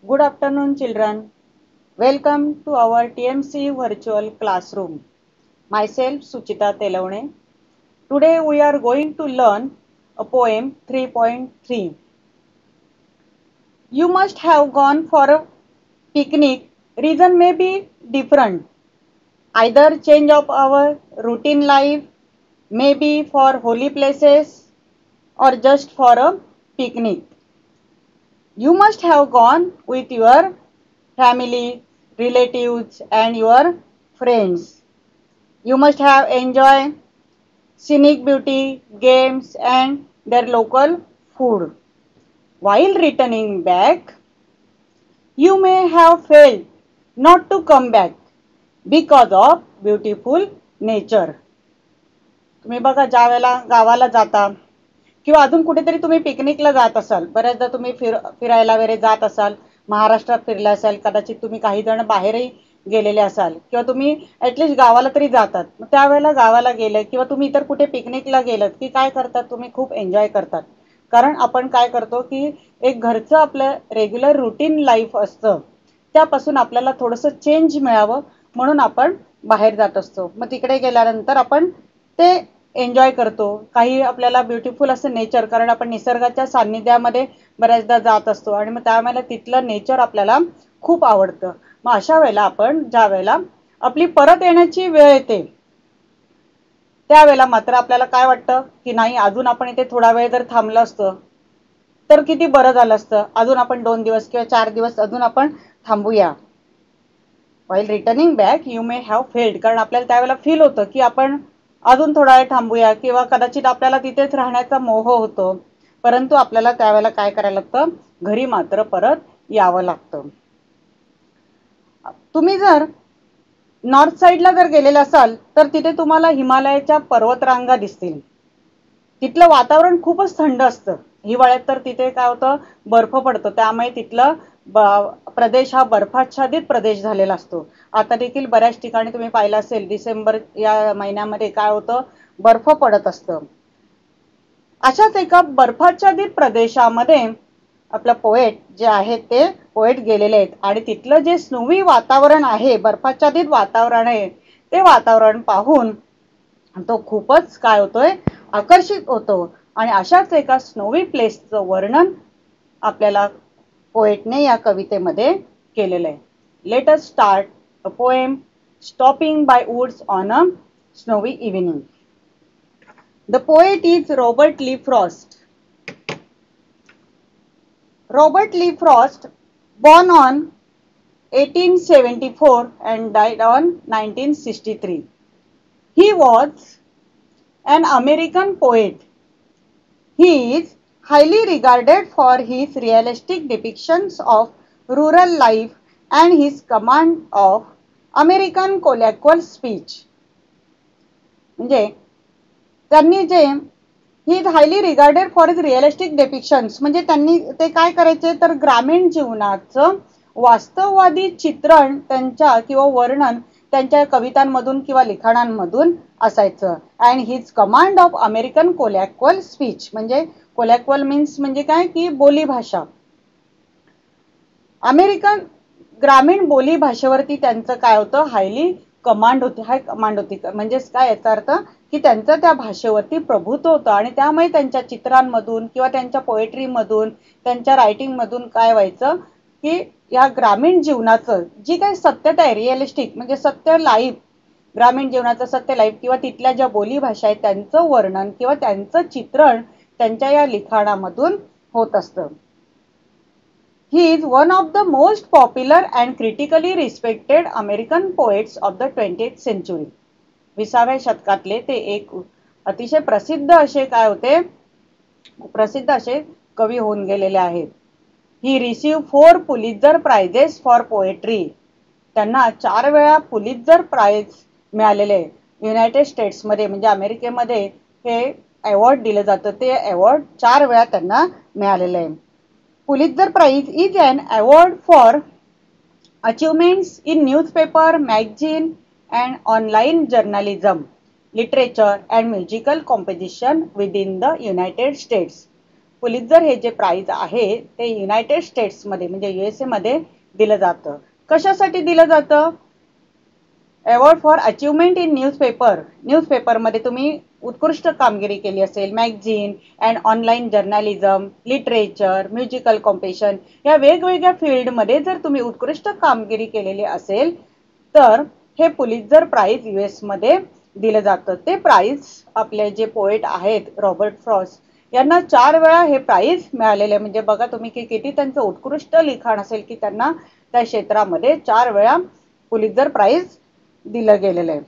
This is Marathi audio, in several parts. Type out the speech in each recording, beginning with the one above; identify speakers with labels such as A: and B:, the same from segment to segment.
A: Good afternoon, children. Welcome to our TMC virtual classroom. Myself, Suchita Telavane. Today we are going to learn a poem 3.3. You must have gone for a picnic. Reason may be different. Either change of our routine life, maybe for holy places, or just for a picnic. You must have gone with your family, relatives, and your friends. You must have enjoyed scenic beauty, games, and their local food. While returning back, you may have felt not to come back because of beautiful nature. तुम्ही बघा ज्या वेळेला गावाला जाता किंवा अजून कुठेतरी तुम्ही पिकनिकला जात असाल, बऱ्याचदा तुम्ही फिरायला वगैरे जात असाल, महाराष्ट्रात फिरला असाल, कदाचित तुम्ही काही जण बाहेरही गेलेले असाल किंवा तुम्ही ॲटलिस्ट गावाला तरी जातात. मग त्यावेळेला गावाला गेले किंवा तुम्ही इतर कुठे पिकनिकला गेलात की काय करतात, तुम्ही खूप एन्जॉय करतात. कारण आपण काय करतो की एक घरचं आपलं रेग्युलर रुटीन लाईफ असतं, त्यापासून आपल्याला थोडंसं चेंज मिळावं म्हणून आपण बाहेर जात असतो. मग तिकडे गेल्यानंतर आपण ते एन्जॉय करतो. काही आपल्याला ब्युटिफुल असं नेचर, कारण आपण निसर्गाच्या सान्निध्यामध्ये बऱ्याचदा जात असतो आणि मग त्यावेळेला तिथलं नेचर आपल्याला खूप आवडतं. मग अशा वेळेला आपण ज्या वेळेला आपली परत येण्याची वेळ येते त्यावेळेला मात्र आपल्याला काय वाटतं की नाही, अजून आपण इथे थोडा वेळ जर थांबलं असतं तर किती बरं झालं असतं, अजून आपण 2 दिवस किंवा 4 दिवस अजून आपण थांबूया. While returning back you may have failed, कारण आपल्याला त्यावेळेला फील होतं की आपण अजून थोडा वेळ थांबूया किंवा कदाचित आपल्याला तिथेच राहण्याचा मोह होतो. परंतु आपल्याला त्यावेळेला काय करायला लागतं, घरी मात्र परत यावं लागतं. तुम्ही जर नॉर्थ साईडला जर गेलेले असाल तर तिथे तुम्हाला हिमालयाच्या पर्वतरांगा दिसतील. तिथलं वातावरण खूपच थंड असतं. हिवाळ्यात तर तिथे काय होतं, बर्फ पडतो, त्यामुळे तिथलं प्रदेश हा बर्फाच्छादित प्रदेश झालेला असतो. आता देखील बऱ्याच ठिकाणी तुम्ही पाहिलं असेल, डिसेंबर या महिन्यामध्ये काय होतं, बर्फ पडत असतं. अशाच एका बर्फाच्छादित प्रदेशामध्ये आपलं पोएट जे आहेत ते पोएट गेलेले आहेत आणि तिथलं जे स्नोवी वातावरण आहे, बर्फाच्छादित वातावरण आहे, ते वातावरण पाहून तो खूपच काय होतोय, आकर्षित होतो. आणि अशाच एका स्नोवी प्लेसचं वर्णन आपल्याला पोएटने या कवितेमध्ये केलेलं आहे. Let us start a poem stopping by woods on a snowy evening. The poet is Robert Lee Frost. Robert Lee Frost, born on 1874 and died on 1963. He was an American poet. He is highly regarded for his realistic depictions of rural life and his command of American colloquial speech. म्हणजे त्यांनी जे he is highly regarded for his realistic depictions, म्हणजे त्यांनी ते काय करायचे तर ग्रामीण जीवनाचं वास्तववादी चित्रण त्यांच्या किंवा वर्णन त्यांच्या कवितांमधून किंवा लिखाणांमधून असायचं. And his command of American colloquial speech, म्हणजे कोलॅक्वल मीन्स म्हणजे काय की बोली भाषा. अमेरिकन ग्रामीण बोली भाषेवरती त्यांचं काय होतं, हायली कमांड होती, हाय कमांड होती. म्हणजेच काय, याचा अर्थ की त्यांचं त्या भाषेवरती प्रभुत्व होतं आणि त्यामुळे त्यांच्या चित्रांमधून किंवा त्यांच्या पोएट्रीमधून, त्यांच्या रायटिंगमधून काय व्हायचं की या ग्रामीण जीवनाचं जी काही सत्यता आहे, रिअलिस्टिक म्हणजे सत्य लाईफ, ग्रामीण जीवनाचं सत्य लाईफ किंवा तिथल्या ज्या बोली भाषा आहेत त्यांचं वर्णन किंवा त्यांचं चित्रण त्यांच्या या लिखाणामधून होत असतं. He is one of the most popular and critically respected American poets of the 20th century. 20व्या शतकातले ते एक अतिशय प्रसिद्ध असे काय होते, प्रसिद्ध असे कवी होऊन गेलेले आहेत. He received 4 Pulitzer Prizes for poetry. त्यांना 4 वेळा पुलित्झर प्राइज मिळालेले. युनायटेड स्टेट्समध्ये म्हणजे अमेरिकेमध्ये हे अवॉर्ड दिलं जातं, ते अवॉर्ड 4 वेळा त्यांना मिळालेलं आहे. Pulitzer Prize is an award for achievements in newspaper, magazine, and online journalism, literature, and musical composition within the United States. Pulitzer हे जे प्राइज आहे ते युनायटेड स्टेट्समध्ये म्हणजे USA मध्ये दिलं जातं. कशासाठी दिलं जातं? अवॉर्ड फॉर अचिव्हमेंट इन न्यूजपेपरमध्ये तुम्ही उत्कृष्ट कामगिरी केली असेल, magazine and online journalism, literature, musical competition या वेगवेगळ्या फील्डमध्ये जर तुम्ही उत्कृष्ट कामगिरी केलेली असेल तर हे पुलित्झर प्राइज US मध्ये दिलं जातं. ते प्राइज आपले जे पोएट आहेत रॉबर्ट फ्रॉस्ट यांना 4 वेळा हे प्राइज मिळालेले. म्हणजे बघा तुम्ही की किती त्यांचं उत्कृष्ट लिखाण असेल की त्यांना त्या क्षेत्रामध्ये 4 वेळा पुलित्झर प्राइज दिलं गेलेलं आहे.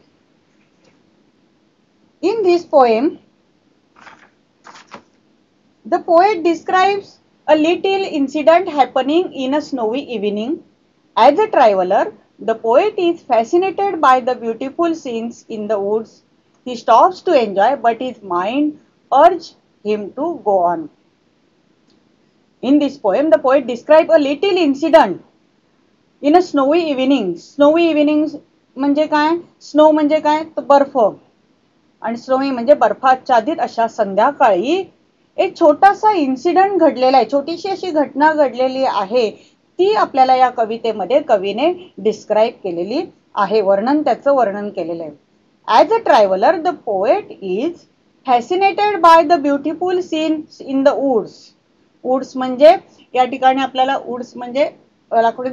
A: In this poem, the poet describes a little incident happening in a snowy evening. As a traveler, the poet is fascinated by the beautiful scenes in the woods. He stops to enjoy, but his mind urges him to go on. In this poem, the poet describes a little incident in a snowy evening. Snowy evening म्हणजे काय? स्नो म्हणजे काय? तर बर्फ. आणि स्नोवी म्हणजे बर्फाच्छादित अशा संध्याकाळी एक छोटासा इन्सिडेंट घडलेला आहे, छोटीशी अशी घटना घडलेली आहे. ती आपल्याला या कवितेमध्ये कवीने डिस्क्राईब केलेली आहे, त्याचं वर्णन केलेलं आहे. As a traveller the poet is fascinated by the beautiful scenes in the woods. Woods म्हणजे या ठिकाणी आपल्याला वुड्स म्हणजे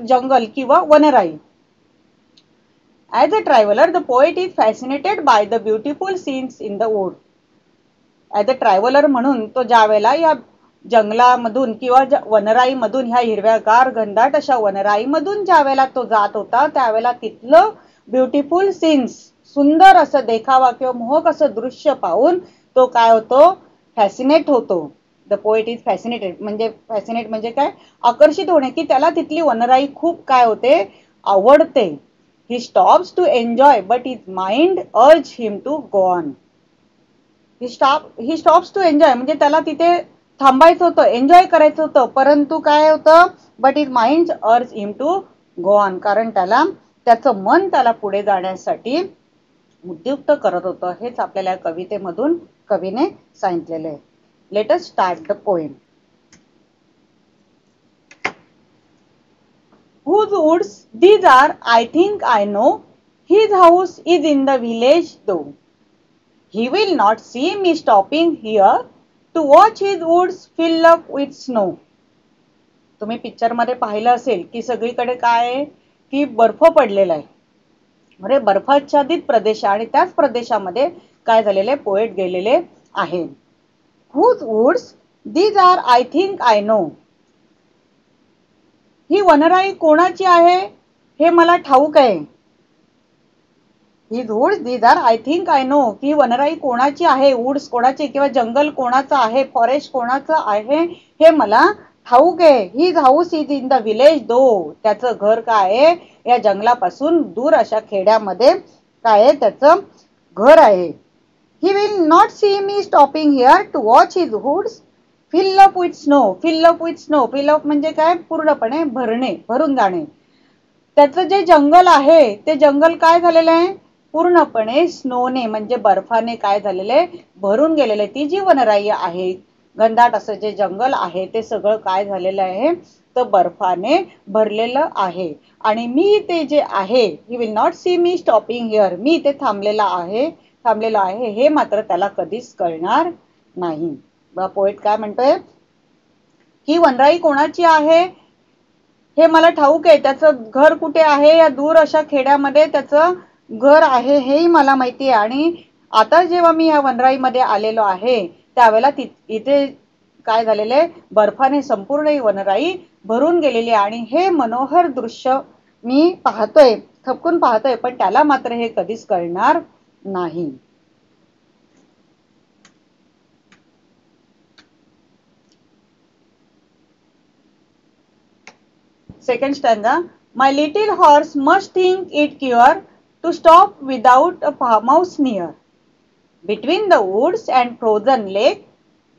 A: जंगल किंवा वनराई. As a traveler, the poet is fascinated by the beautiful scenes in the wood. As a traveler म्हणून तो ज्यावेळेला या जंगलामधून किंवा वनराईमधून ह्या हिरव्यागार घनदाट अशा वनराईमधून ज्यावेळेला तो जात होता त्यावेळेला तिथलं ब्युटिफुल सीन्स सुंदर असं देखावा किंवा मोहक असं दृश्य पाहून तो काय होतो? फॅसिनेट होतो. द पोएट इज फॅसिनेटेड म्हणजे फॅसिनेट म्हणजे काय? आकर्षित होणे, की त्याला तिथली वनराई खूप काय होते? आवडते. He stops to enjoy, but his mind urges him to go on. He stops to enjoy म्हणजे त्याला तिथे थांबायचं होतं, एन्जॉय करायचं होतं, परंतु काय होतं? But his mind urges him to go on. कारण त्याचं मन त्याला पुढे जाण्यासाठी उद्युक्त करत होतं. हेच आपल्याला कवितेमधून कवीने सांगितलेलं आहे. Let us start the poem. Whose woods these are? I think I know. His house is in the village though. He will not see me stopping here to watch his woods fill up with snow. तुम्ही पिक्चर मध्ये पाहिलं असेल की सगळीकडे काय आहे? की बर्फ पडलेला आहे. म्हणजे बर्फाच्छादित प्रदेश आणि त्याच प्रदेशामध्ये काय झालेले पोएट गेलेले आहे. Whose woods these are? I think I know. ही वनराई कोणाची आहे हे मला ठाऊक आहे. Whose woods these are I think I know. ही वनराई कोणाची आहे, वुड्स कोणाची किंवा जंगल कोणाचं आहे, फॉरेस्ट कोणाचं आहे हे मला ठाऊक आहे. His house is in the village though. त्याचं घर काय आहे? या जंगलापासून दूर अशा खेड्यामध्ये काय आहे? त्याचं घर आहे. He will not see me stopping here to watch his woods fill up with snow. Fill up with snow. Fill up म्हणजे काय? पूर्णपणे भरणे, भरून जाणे. त्याचं जे जंगल आहे ते जंगल काय झालेलं आहे? पूर्णपणे स्नोने म्हणजे बर्फाने काय झालेलं आहे? भरून गेलेलं आहे. ती जी वनराई आहे, घनदाट असं जे जंगल आहे ते सगळं काय झालेलं आहे? तर बर्फाने भरलेलं आहे. आणि मी ते जे आहे, he will not see me stopping here. मी ते थांबलेलो आहे हे मात्र त्याला कधीच कळणार नाही. पोएट काय म्हणतोय? ही वनराई कोणाची आहे हे मला ठाऊक आहे. त्याचं घर कुठे आहे? या दूर अशा खेड्यामध्ये त्याचं घर आहे हेही मला माहिती आहे. आणि आता जेव्हा मी या वनराईमध्ये आलेलो आहे त्यावेळेला इथे काय झालेलं आहे? बर्फाने संपूर्ण ही वनराई भरून गेलेली आहे. आणि हे मनोहर दृश्य मी पाहतोय, थपकून पाहतोय, पण त्याला मात्र हे कधीच कळणार नाही. Second stanza. My little horse must think it cure to stop without a farmhouse near. Between the woods and frozen lake,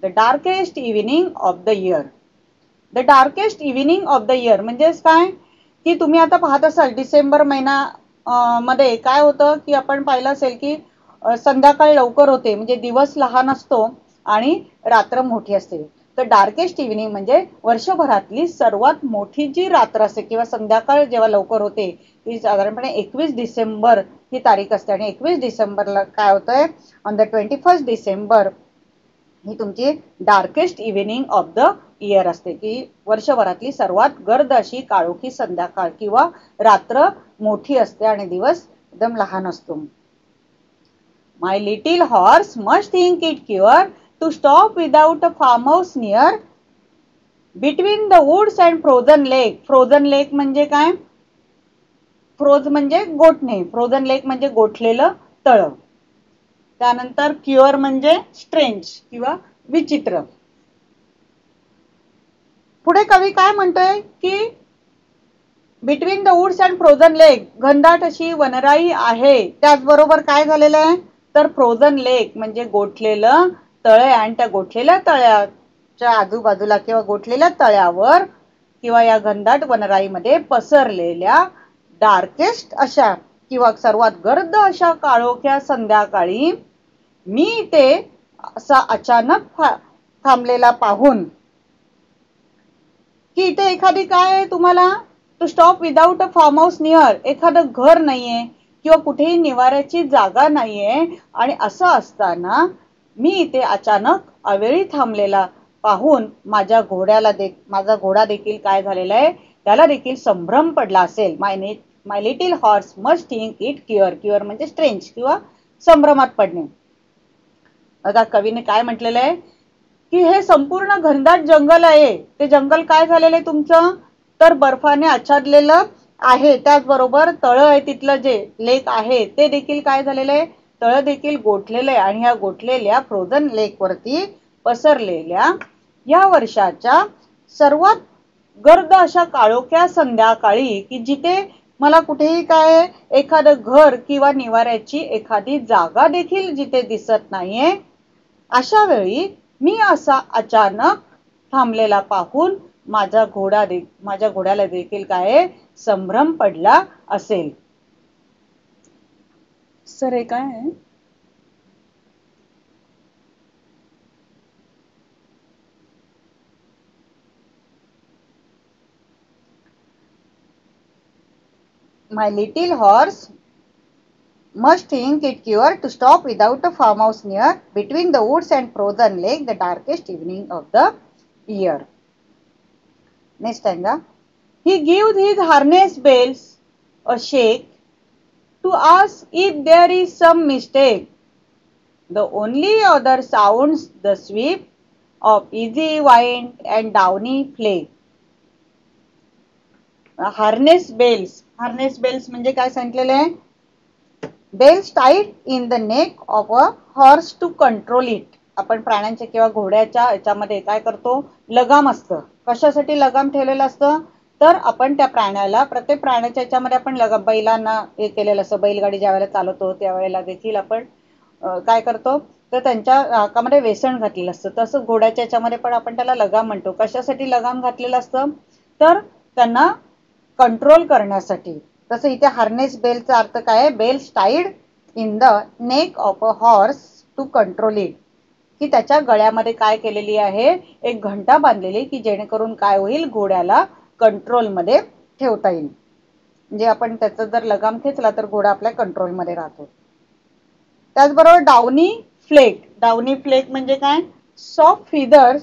A: the darkest evening of the year. The darkest evening of the year म्हणजेच काय? की तुम्ही आता पाहत असाल डिसेंबर महिना मध्ये काय होतं की आपण पाहिलं असेल की संध्याकाळ लवकर होते, म्हणजे दिवस लहान असतो आणि रात्र मोठी असते. तर डार्केस्ट इव्हनिंग म्हणजे वर्षभरातली सर्वात मोठी जी रात्र असते किंवा संध्याकाळ जेव्हा लवकर होते ती साधारणपणे 21 डिसेंबर ही तारीख असते. आणि 21 डिसेंबरला काय होतंय, ऑन द 21 डिसेंबर ही तुमची darkest evening of the year असते, की वर्षभरातली सर्वात गर्द अशी काळोखी संध्याकाळ किंवा रात्र मोठी असते आणि दिवस एकदम लहान असतो. My little horse must think it cure to stop without a farmhouse near between the woods and frozen lake. Frozen lake म्हणजे काय? फ्रोज म्हणजे गोठणे, फ्रोझन लेक म्हणजे गोठलेलं तळ. त्यानंतर क्युअर म्हणजे स्ट्रेंज किंवा विचित्र. पुढे कवी काय म्हणतोय की between the woods and frozen lake, घनदाट अशी वनराई आहे, त्याचबरोबर काय झालेलं आहे तर फ्रोझन लेक म्हणजे गोठलेलं तळ आहे आणि त्या गोठलेल्या तळ्याच्या आजूबाजूला किंवा गोठलेल्या तळ्यावर किंवा या घनदाट वनराईमध्ये पसरलेल्या डार्केस्ट अशा किंवा सर्वात गर्द अशा काळोख्या संध्याकाळी मी ते असा अचानक थांबलेला पाहून, की इथे एखादी काय आहे तुम्हाला to stop without a farm house near, एखादं घर नाहीये किंवा कुठेही निवाऱ्याची जागा नाहीये आणि असं असताना मी इथे अचानक अवेळी थांबलेला पाहून माझा घोडा देखील काय झालेला आहे, त्याला देखील संभ्रम पडला असेल. My little horse must think it queer, queer म्हणजे स्ट्रेंज किंवा संभ्रमात पडणे. आता कवीने काय म्हटलेलं आहे की हे संपूर्ण घनदाट जंगल आहे, ते जंगल काय झालेलं आहे तुमचं तर बर्फाने आच्छादलेलं आहे, त्याचबरोबर तळ आहे, तिथलं जे लेक आहे ते देखील काय झालेलं आहे, तळ देखील गोठलेलं आहे आणि ह्या गोठलेल्या फ्रोझन लेक वरती पसरलेल्या या वर्षाच्या सर्वात गर्द अशा काळोख्या संध्याकाळी की जिथे मला कुठेही काय एखादं घर किंवा निवाऱ्याची एखादी जागा देखील जिथे दिसत नाहीये, अशा वेळी मी असा अचानक थांबलेला पाहून माझ्या घोड्याला देखील काय संभ्रम पडला असेल. सर हे काय आहे? My little horse must think it cure to stop without a farmhouse near between the woods and frozen lake the darkest evening of the year. Next stanza. He gives his harness bells a shake to ask if there is some mistake. The only other sounds the sweep of easy wind and downy flake. Harness bells म्हणजे काय सांगितलेलं आहे, bells tied in the neck of a horse to control it. आपण प्राण्यांच्या किंवा घोड्याच्या याच्यामध्ये काय करतो, लगाम असतं. कशासाठी लगाम ठेवलेलं असतं तर आपण त्या प्राण्याला, प्रत्येक प्राण्याच्या याच्यामध्ये आपण लगाम, बैलांना हे केलेलं असतं, बैलगाडी ज्या वेळेला चालवतो त्यावेळेला देखील आपण काय करतो तर त्यांच्या नाकामध्ये वेसण घातलेलं असतं. तसं घोड्याच्या याच्यामध्ये पण आपण त्याला लगाम म्हणतो. कशासाठी लगाम घातलेलं असतं तर त्यांना कंट्रोल करण्यासाठी. तसं इथे हार्नेस बेलचा अर्थ काय आहे, bells tied in the neck of a horse to control it, की त्याच्या गळ्यामध्ये काय केलेली आहे, एक घंटा बांधलेली की जेणेकरून काय होईल, घोड्याला कंट्रोलमध्ये ठेवता येईल. म्हणजे आपण त्याचा जर लगाम खेचला तर घोडा आपल्या कंट्रोलमध्ये राहतो. त्याचबरोबर डाउनी फ्लेक म्हणजे काय, soft feathers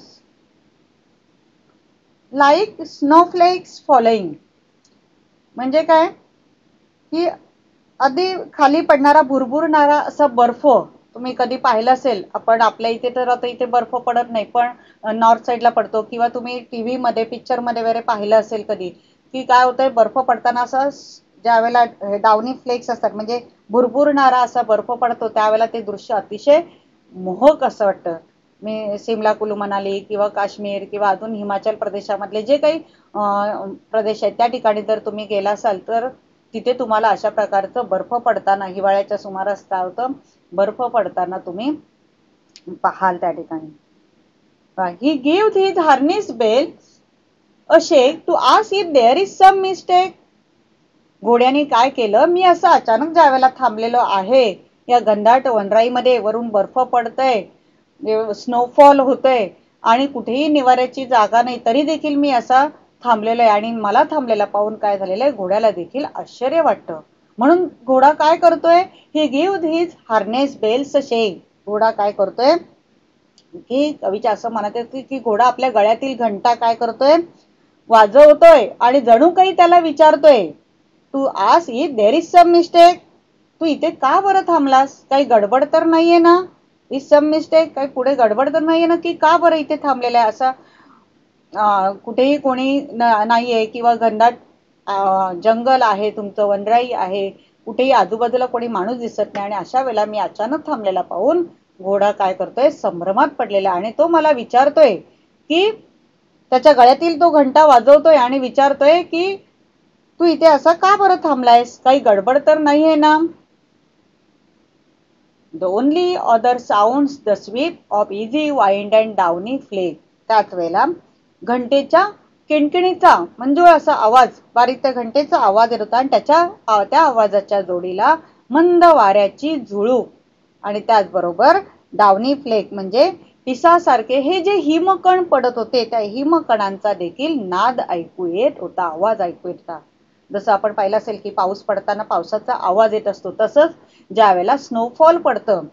A: like snowflakes following. म्हणजे काय की अगदी खाली पडणारा भुरभुरणारा असा बर्फ तुम्ही कधी पाहिलं असेल. आपण आपल्या इथे तर आता इथे बर्फ पडत नाही, पण नॉर्थ साईडला पडतो किंवा तुम्ही टीव्ही मध्ये पिक्चर मध्ये वगैरे पाहिलं असेल कधी, की काय होतंय बर्फ पडताना असं ज्या वेळेला डाउनी फ्लेक्स असतात म्हणजे भुरभुरणारा असा बर्फ पडतो त्यावेळेला ते दृश्य अतिशय मोहक असं वाटतं. मी सिमला, कुलू मनाली किंवा काश्मीर किंवा अजून हिमाचल प्रदेशामधले जे काही प्रदेश आहेत त्या ठिकाणी जर तुम्ही गेला असाल तर तिथे तुम्हाला अशा प्रकारचं बर्फ पडताना, हिवाळ्याच्या सुमारास काय होतं, बर्फ पडताना तुम्ही पाहाल त्या ठिकाणी. He give his harness bell a shake to ask if there is some mistake. घोड्याने काय केलं, मी असं अचानक ज्या वेळेला थांबलेलो आहे या घनदाट वनराईमध्ये, वरून बर्फ पडतय, स्नोफॉल होतोय आणि कुठेही निवाऱ्याची जागा नाही, तरी देखील मी असा थांबलेला आहे आणि मला थांबलेला पाहून काय झालेलं आहे, घोड्याला देखील आश्चर्य वाटतं. म्हणून घोडा काय करतोय, ही गिव्ह हिज हार्नेस बेल्स शेक. घोडा काय करतोय की कवीच्या असं म्हणत आहे की घोडा आपल्या गळ्यातील घंटा काय करतोय, वाजवतोय आणि जणू काही त्याला विचारतोय, to ask if there is some mistake, तू इथे का बरं थांबलास, काही गडबड तर नाहीये ना, इज सम मिस्टेक, काही पुढे गडबड तर नाहीये ना, की का बरं इथे थांबलेला आहे. असा कुठेही कोणी नाहीये किंवा घनदाट जंगल आहे, तुमचं वनराई आहे, कुठेही आजूबाजूला कोणी माणूस दिसत नाही आणि अशा वेळेला मी अचानक थांबलेला पाहून घोडा काय करतोय, संभ्रमात पडलेला आणि तो मला विचारतोय की त्याच्या गळ्यातील तो घंटा वाजवतोय आणि विचारतोय की तू इथे असा का बरं थांबलायस, काही गडबड तर नाहीये ना. The only other sounds the sweep of easy wind and downy flake. त्याच वेळेला घंटेच्या किणकिणीचा म्हणजे असा आवाज, बारीक त्या घंटेचा आवाज येत होता आणि त्या आवाजाच्या जोडीला मंद वाऱ्याची झुळूक आणि त्याचबरोबर डावनी फ्लेक म्हणजे पिसासारखे हे जे हिमकण पडत होते, त्या हिमकणांचा देखील नाद ऐकू येत होता, आवाज ऐकू येत होता. जसं आपण पाहिलं असेल की पाऊस पडताना पावसाचा आवाज येत असतो, तसंच ज्या वेळेला स्नोफॉल पडतं,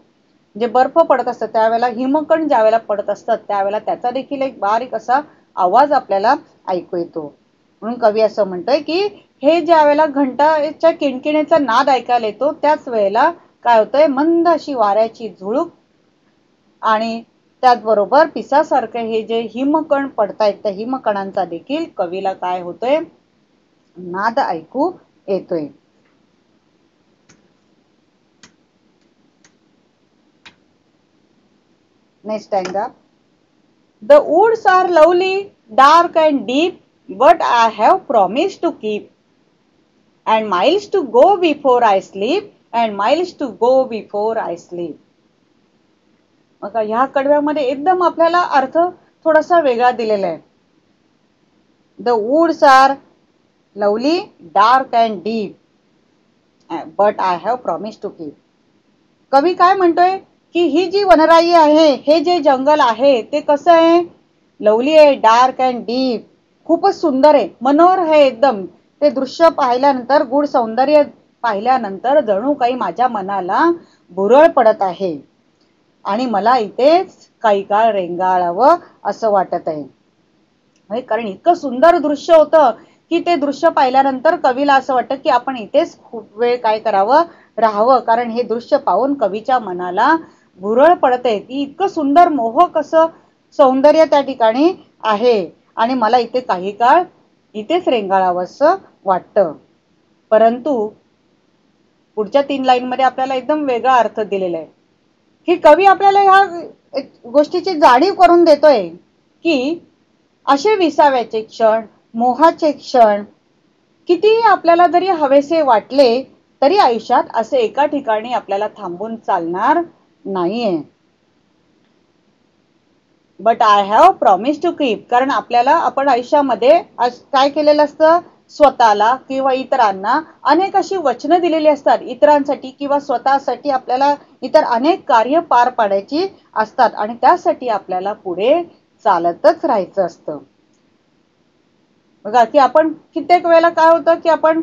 A: जे बर्फ पडत असतं, त्यावेळेला हिमकण ज्या वेळेला पडत असतात त्यावेळेला त्याचा देखील एक बारीक असा आवाज आपल्याला ऐकू येतो. म्हणून कवी असं म्हणतोय की हे ज्या वेळेला घंटाच्या किणकिणीचा नाद ऐकायला येतो, त्याच वेळेला काय होतंय, मंद अशी वाऱ्याची झुळूक आणि त्याचबरोबर पिसासारखे हे जे हिमकण पडतायत, त्या हिमकणांचा देखील कवीला काय होतोय, नाद ऐकू येतोय. Next stanza. The woods are lovely, dark and deep, but I have promised to keep. And miles to go before I sleep, and miles to go before I sleep. मग ह्या कडव्यामध्ये एकदम आपल्याला अर्थ थोडासा वेगळा दिलेला आहे. The woods are lovely, dark and deep, but I have promised to keep. कवी काय म्हणतोय की ही जी वनराई आहे, हे जे जंगल आहे ते कसं आहे, लवली आहे, डार्क अँड डीप, खूपच सुंदर आहे, मनोहर आहे एकदम. ते दृश्य पाहिल्यानंतर, गूढ सौंदर्य पाहिल्यानंतर जणू काही माझ्या मनाला भुरळ पडत आहे आणि मला इथेच काही काळ रेंगाळावं असं वाटत आहे. कारण इतकं सुंदर दृश्य होतं की ते दृश्य पाहिल्यानंतर कवीला असं वाटतं की आपण इथेच खूप वेळ काय करावं, राहावं, कारण हे दृश्य पाहून कवीच्या मनाला भुरळ पडते की इतकं सुंदर मोहक असं सौंदर्य त्या ठिकाणी आहे आणि मला इथे काही काळ इथेच रेंगाळावं असं वाटतं. परंतु पुढच्या 3 लाईनमध्ये आपल्याला एकदम वेगळा अर्थ दिलेला आहे की कवी आपल्याला ह्या गोष्टीची जाणीव करून देतोय की असे विसाव्याचे क्षण, मोहाचे क्षण कितीही आपल्याला जरी हवेसे वाटले तरी आयुष्यात असे एका ठिकाणी आपल्याला थांबून चालणार नाहीये. But I have promise to keep, कारण आपल्याला आपण आयुष्यामध्ये काय केलेलं असतं, स्वतःला किंवा इतरांना अनेक अशी वचनं दिलेली असतात, इतरांसाठी किंवा स्वतःसाठी आपल्याला इतर अनेक कार्य पार पाडायची असतात आणि त्यासाठी आपल्याला पुढे चालतच राहायचं असतं. बघा की आपण कित्येक वेळेला काय होतं की आपण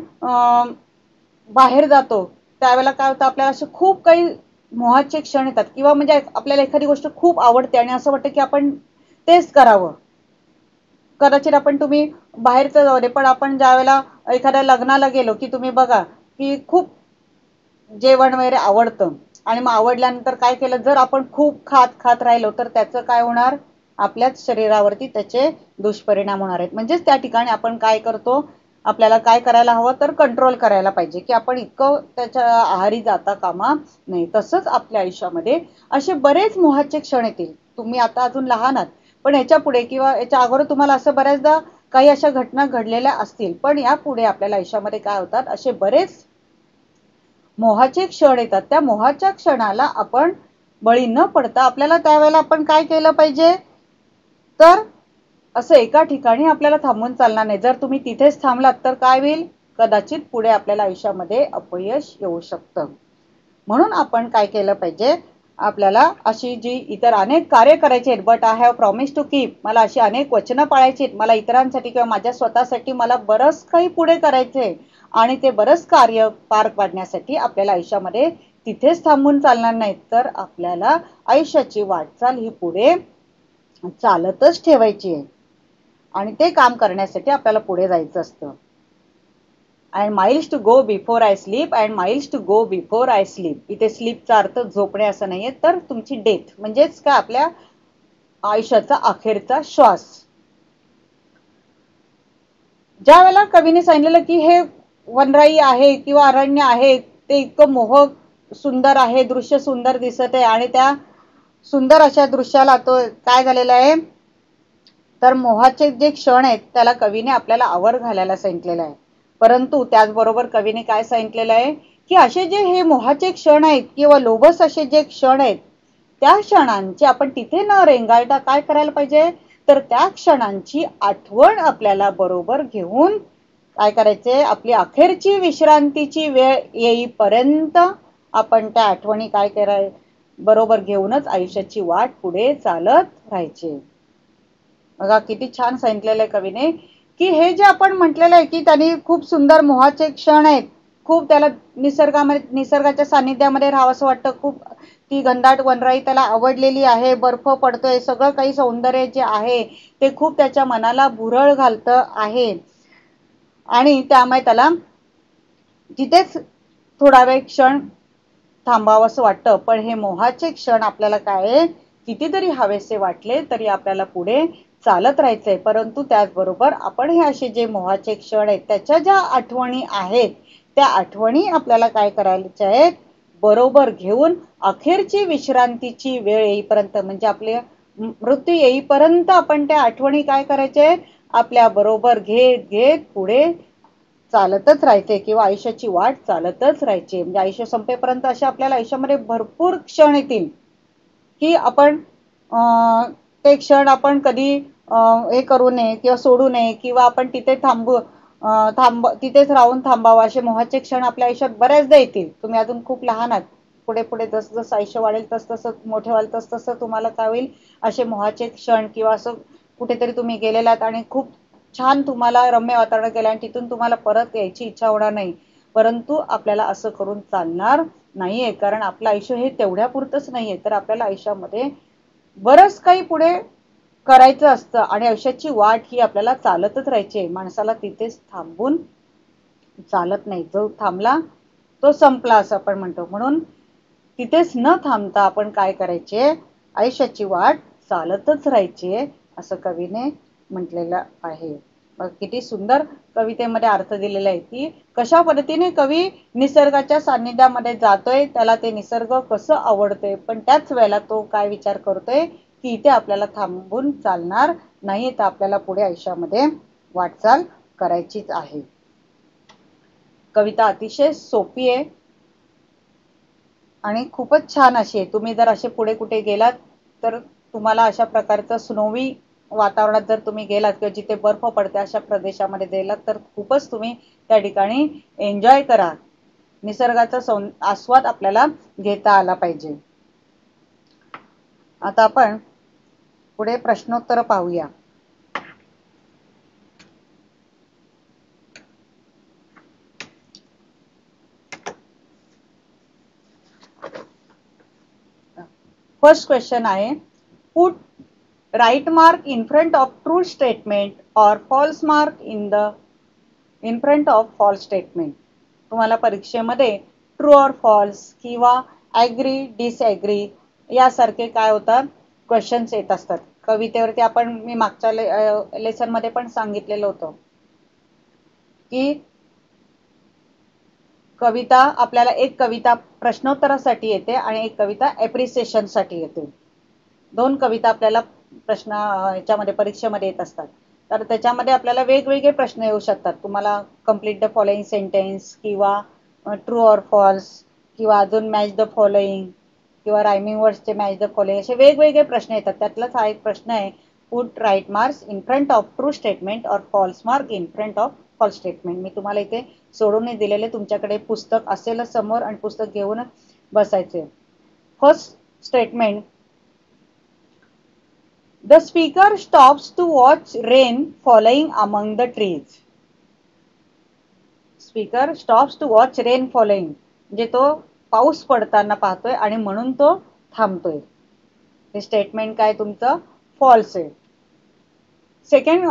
A: बाहेर जातो त्यावेळेला काय होतं, आपल्याला असे खूप काही मोहाचे क्षण येतात किंवा म्हणजे आपल्याला एखादी गोष्ट खूप आवडते आणि असं वाटतं की आपण तेच करावं. कदाचित आपण तुम्ही बाहेरचं जाऊ दे, पण आपण ज्यावेळेला एखाद्या लग्नाला गेलो की तुम्ही बघा की खूप जेवण वगैरे आवडतं आणि मग आवडल्यानंतर काय केलं, जर आपण खूप खात खात राहिलो तर त्याचं काय होणार, आपल्याच शरीरावरती त्याचे दुष्परिणाम होणार आहेत. म्हणजेच त्या ठिकाणी आपण काय करतो, आपल्याला काय करायला हवं तर कंट्रोल करायला पाहिजे की आपण इतकं त्याच्या आहारी जाता कामा नाही. तसंच आपल्या आयुष्यामध्ये असे बरेच मोहाचे क्षण येतील. तुम्ही आता अजून लहान आहात, पण याच्या पुढे किंवा याच्या अगोदर तुम्हाला असं बऱ्याचदा काही अशा घटना घडलेल्या असतील, पण यापुढे आपल्याला आयुष्यामध्ये काय होतात, असे बरेच मोहाचे क्षण येतात. त्या मोहाच्या क्षणाला आपण बळी न पडता आपल्याला त्यावेळेला आपण काय केलं पाहिजे, तर असं एका ठिकाणी आपल्याला थांबून चालणार नाही. जर तुम्ही तिथेच थांबलात तर काय होईल, कदाचित पुढे आपल्याला आयुष्यामध्ये अपयश येऊ शकतं. म्हणून आपण काय केलं पाहिजे, आपल्याला अशी जी इतर अनेक कार्य करायचे आहेत, but I have promise to keep, मला अशी अनेक वचनं पाळायची आहेत, मला इतरांसाठी किंवा माझ्या स्वतःसाठी मला बरंच काही पुढे करायचे आणि ते बरंच कार्य पार पाडण्यासाठी आपल्याला आयुष्यामध्ये तिथेच थांबून चालणार नाहीत, तर आपल्याला आयुष्याची वाटचाल ही पुढे चालतच ठेवायची आहे आणि ते काम करण्यासाठी आपल्याला पुढे जायचं असतं. And miles to go before I sleep, and miles to go before I sleep. इथे स्लीपचा अर्थ झोपणे असं नाहीये, तर तुमची डेथ म्हणजेच काय, आपल्या आयुष्याचा अखेरचा श्वास. ज्या वेळेला कवीने सांगितलेलं की हे वनराई आहे किंवा अरण्य आहे, ते इतकं मोहक सुंदर आहे, दृश्य सुंदर दिसत आहे आणि त्या सुंदर अशा दृश्याला तो काय झालेलं आहे, तर मोहाचे जे क्षण आहेत त्याला कवीने आपल्याला आवर घालायला सांगितलेलं आहे. परंतु त्याचबरोबर कवीने काय सांगितलेलं आहे की असे जे हे मोहाचे क्षण आहेत किंवा लोभस असे जे क्षण आहेत, त्या क्षणांची आपण तिथे न रेंगाळता काय करायला पाहिजे, तर त्या क्षणांची आठवण आपल्याला बरोबर घेऊन काय करायचे, आपली अखेरची विश्रांतीची वेळ येईपर्यंत आपण त्या आठवणी काय कराय बरोबर घेऊनच आयुष्याची वाट पुढे चालत राहायची. बघा किती छान सांगितलेलं आहे कवीने की हे जे आपण म्हटलेलं आहे की त्यांनी खूप सुंदर मोहाचे क्षण आहेत, खूप त्याला निसर्गामध्ये निसर्गाच्या सानिध्यामध्ये राहावंसं वाटतं, खूप ती घनदाट वनराई त्याला आवडलेली आहे, बर्फ पडतोय, सगळं काही सौंदर्य जे आहे ते खूप त्याच्या मनाला भुरळ घालतं आहे आणि त्यामुळे त्याला तिथेच थोडा वेळ क्षण थांबावंसं वाटतं. पण हे मोहाचे क्षण आपल्याला काय कितीतरी हवेसे वाटले तरी आपल्याला पुढे चालत राहायचंय, परंतु त्याचबरोबर आपण हे असे जे मोहाचे क्षण आहेत त्याच्या ज्या आठवणी आहेत त्या आठवणी आपल्याला काय करायच्या आहेत, बरोबर घेऊन अखेरची विश्रांतीची वेळ येईपर्यंत म्हणजे आपले मृत्यू येईपर्यंत आपण त्या आठवणी काय करायचे, आपल्या बरोबर घेत घेत पुढे चालतच राहायचे किंवा आयुष्याची वाट चालतच राहायची. म्हणजे आयुष्य संपेपर्यंत अशा आपल्याला आयुष्यामध्ये भरपूर क्षण येतील की आपण ते क्षण आपण कधी हे करू नये किंवा सोडू नये किंवा आपण तिथे तिथेच राहून थांबावं, असे मोहाचे क्षण आपल्या आयुष्यात बऱ्याचदा येतील. तुम्ही अजून खूप लहान आहात, पुढे पुढे जसं जसं आयुष्य वाढेल तस तसं मोठे व्हाल तस तसं तुम्हाला काय होईल, असे मोहाचे क्षण किंवा असं कुठेतरी तुम्ही गेलेलात आणि खूप छान तुम्हाला रम्य वातावरण केलं आणि तिथून तुम्हाला परत यायची इच्छा होणार नाही, परंतु आपल्याला असं करून चालणार नाहीये, कारण आपलं आयुष्य हे तेवढ्या पुरतच नाहीये, तर आपल्याला आयुष्यामध्ये बरंच काही पुढे करायचं असतं आणि आयुष्याची वाट ही आपल्याला चालतच राहायची. माणसाला तिथेच थांबून चालत नाही, जो थांबला तो संपला असं आपण म्हणतो. म्हणून तिथेच न थांबता आपण काय करायचे, आयुष्याची वाट चालतच राहायची असं कवीने म्हटलेलं आहे. मग किती सुंदर कवितेमध्ये अर्थ दिलेला आहे की कशा पद्धतीने कवी निसर्गाच्या सान्निध्यामध्ये जातोय, त्याला ते निसर्ग कसं आवडतंय, पण त्याच वेळेला तो काय विचार करतोय की इथे आपल्याला थांबून चालणार नाही, तर आपल्याला पुढे आयुष्यामध्ये वाटचाल करायचीच आहे. कविता अतिशय सोपी आहे आणि खूपच छान अशी आहे. तुम्ही जर असे पुढे कुठे गेलात तर तुम्हाला अशा प्रकारचं स्नोवी वातावरणात जर तुम्ही गेलात किंवा जिथे बर्फ पडते अशा प्रदेशामध्ये गेलात तर खूपच तुम्ही त्या ठिकाणी एन्जॉय करा. निसर्गाचा आस्वाद आपल्याला घेता आला पाहिजे. आता आपण पुढे प्रश्नोत्तर पाहूया. फर्स्ट क्वेश्चन आहे, put right mark in front of true statement or false mark in front of false statement. तुम्हाला परीक्षेमध्ये ट्रू और फॉल्स किंवा ॲग्री डिसॲग्री यासारखे काय होतात क्वेश्चन्स येत असतात. कवितेवरती आपण मी मागच्या लेसन मध्ये पण सांगितलेलं होतं की कविता आपल्याला एक कविता प्रश्नोत्तरासाठी येते आणि एक कविता एप्रिसिएशन साठी येते. दोन कविता आपल्याला प्रश्न याच्यामध्ये परीक्षेमध्ये येत असतात, तर त्याच्यामध्ये आपल्याला वेगवेगळे प्रश्न येऊ शकतात. तुम्हाला कंप्लीट द फॉलोइंग सेंटेन्स किंवा ट्रू और फॉल्स किंवा अजून मॅच द फॉलोइंग किंवा रायमिंग वर्ड्सचे मॅच द फॉलोइंग असे वेगवेगळे प्रश्न येतात. त्यातलाच हा एक प्रश्न आहे, put right marks in front of true statement और false mark in front of false statement. मी तुम्हाला इथे सोडून दिलेले, तुमच्याकडे पुस्तक असेलच समोर आणि पुस्तक घेऊन बसायचे. First statement. The speaker stops to watch rain falling among the trees. Speaker stops to watch rain falling. म्हणजे तो पाऊस पडताना पाहतोय आणि म्हणून तो थांबतोय. हे स्टेटमेंट काय तुमचं फॉल्स आहे. Second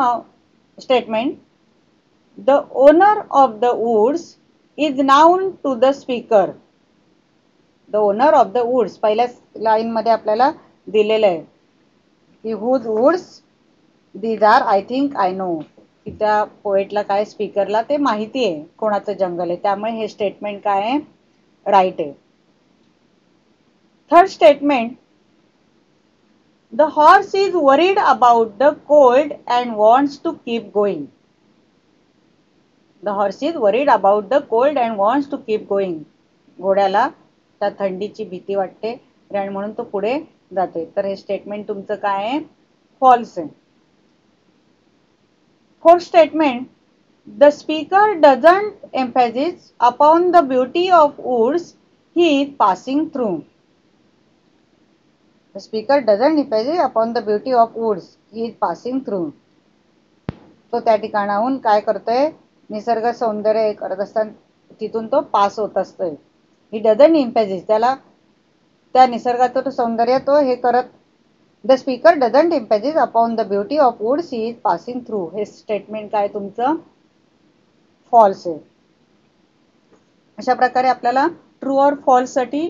A: statement. The owner of the woods is known to the speaker. The owner of the woods पहिल्या लाईन मध्ये आपल्याला दिलेलं आहे की whose woods these are, I think I know. की त्या पोएटला काय स्पीकरला ते माहिती आहे कोणाचं जंगल आहे, त्यामुळे हे स्टेटमेंट काय आहे राईट आहे. Third statement. The horse is worried about the cold and wants to keep going. The horse is worried about the cold and wants to keep going. घोड्याला त्या थंडीची भीती वाटते आणि म्हणून तो पुढे जातोय. तर हे स्टेटमेंट तुमचं काय आहे फॉल्स आहे. Fourth statement. The speaker doesn't emphasize upon the beauty of woods he is passing through. The speaker doesn't emphasize upon the beauty of woods he is passing through. तो त्या ठिकाणाहून काय करतोय निसर्ग सौंदर्य करत असताना तिथून तो पास होत असतोय. He doesn't emphasize त्याला त्या निसर्गाचं सौंदर्य तो हे करत. The speaker doesn't emphasize upon the beauty of woods he is passing through. हे स्टेटमेंट काय तुमचं फॉल्स आहे. अशा प्रकारे आपल्याला ट्रू और फॉल्स साठी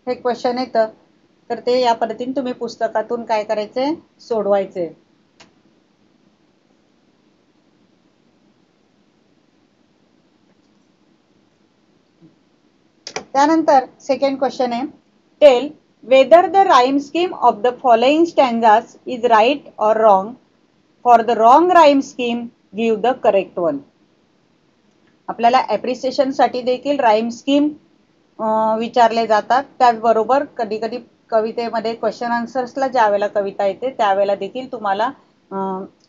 A: हे क्वेश्चन येतं. तर ते या पद्धतीने तुम्ही पुस्तकातून काय करायचे सोडवायचे. त्यानंतर सेकंड क्वेश्चन आहे. Tell whether the rhyme scheme of the following stanzas is right or wrong. For the wrong rhyme scheme give the correct one. आपल्याला ॲप्रिसिएशन साठी देखील राईम स्कीम विचारले जातात. त्याचबरोबर कधी कधी कवितेमध्ये क्वेश्चन आन्सर्सला ज्या वेळेला कविता येते त्यावेळेला देखील तुम्हाला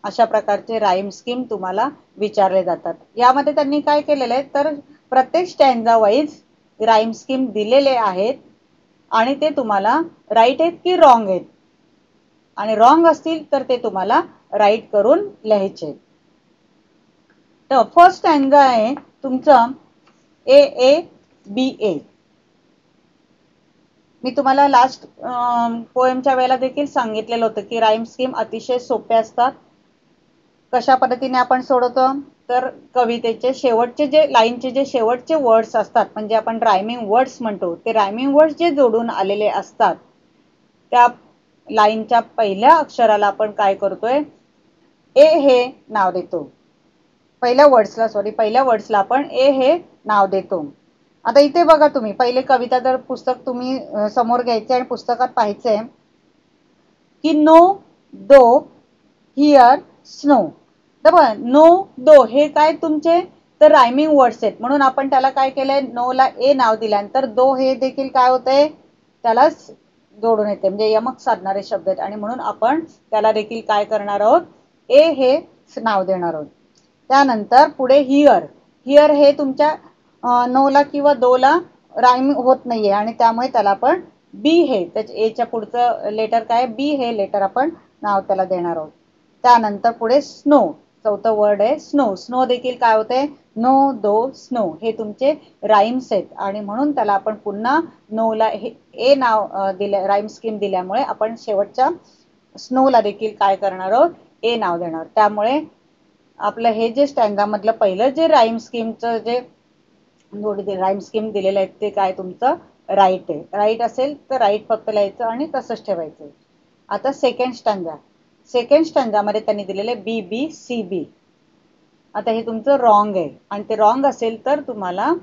A: अशा प्रकारचे राईम स्कीम तुम्हाला विचारले जातात. यामध्ये त्यांनी काय केलेलं आहे तर प्रत्येक स्टँजा वाईज राईम स्कीम दिलेले आहेत आणि ते तुम्हाला राईट आहेत की रॉंग आहेत आणि रॉंग असतील तर ते तुम्हाला राईट करून लिहायचे. तर फर्स्ट स्टँजा आहे तुमचं AABA. मी तुम्हाला लास्ट पोएमच्या वेळेला देखील सांगितलेलं होतं की राईम स्कीम अतिशय सोपे असतात. कशा पद्धतीने आपण सोडवतो तर कवितेचे शेवटचे जे लाईनचे जे शेवटचे वर्ड्स असतात म्हणजे आपण रायमिंग वर्ड्स म्हणतो ते रायमिंग वर्ड्स जे जोडून आलेले असतात त्या लाईनच्या पहिल्या अक्षराला आपण काय करतोय ए हे नाव देतो. पहिल्या वर्ड्सला आपण ए हे नाव देतो. आता इथे बघा तुम्ही पहिले कविता जर पुस्तक तुम्ही समोर घ्यायचे आणि पुस्तकात पाहायचंय की नो दो हिअर स्नो. तर बघा नो दो हे काय तुमचे तर रायमिंग वर्ड्स आहेत म्हणून आपण त्याला काय केलंय नो ला ए नाव दिल्यानंतर दो हे देखील काय होतंय त्याला जोडून येते म्हणजे यमक साधणारे शब्द आहेत आणि म्हणून आपण त्याला देखील काय करणार आहोत ए हे नाव देणार आहोत. त्यानंतर पुढे हिअर हे तुमच्या नो ला किंवा दो ला राईम होत नाहीये आणि त्यामुळे त्याला आपण बी हे त्याच्या एच्या पुढचं लेटर काय बी हे लेटर आपण नाव त्याला देणार आहोत. त्यानंतर पुढे स्नो चौथं वर्ड आहे स्नो देखील काय होते नो दो स्नो हे तुमचे राईम्स आहेत आणि म्हणून त्याला आपण पुन्हा नो ला ए नाव दिले राईम स्कीम दिल्यामुळे आपण शेवटच्या स्नोला देखील काय करणार आहोत ए नाव देणार. त्यामुळे आपलं हे जे स्टँगा मधलं पहिलं जे राईम स्कीमचं जे राईम स्कीम दिलेलं आहे ते काय तुमचं राईट आहे. राईट असेल तर राईट फक्त लिहायचं आणि तसंच ठेवायचं. आता सेकंड स्टँजामध्ये त्यांनी दिलेले BBCB. आता हे तुमचं रॉंग आहे आणि ते रॉंग असेल तर तुम्हाला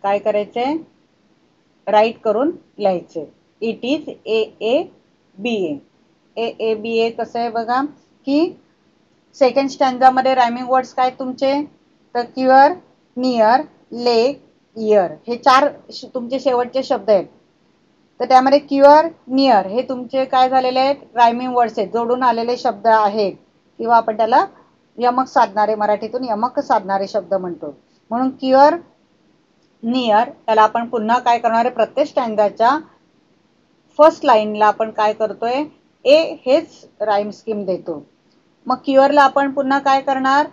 A: काय करायचंय राईट करून लिहायचे. It is AABA. AABA कसं आहे बघा की सेकंड स्टँजामध्ये रायमिंग वर्ड्स काय तुमचे तर क्युअर नियर लेक इयर हे चार तुमचे शेवटचे शब्द आहेत. तर त्यामध्ये क्युअर नियर हे तुमचे काय झालेले आहेत रायमिंग वर्ड्स आहेत जोडून आलेले शब्द आहेत किंवा आपण त्याला यमक साधणारे मराठीतून यमक साधणारे शब्द म्हणतो. म्हणून क्युअर नियर त्याला आपण पुन्हा काय करणार आहे प्रत्येक स्टँजाच्या फर्स्ट लाईनला आपण काय करतोय, ए हेच राईम स्कीम देतो. मग क्युअरला आपण पुन्हा काय करणार,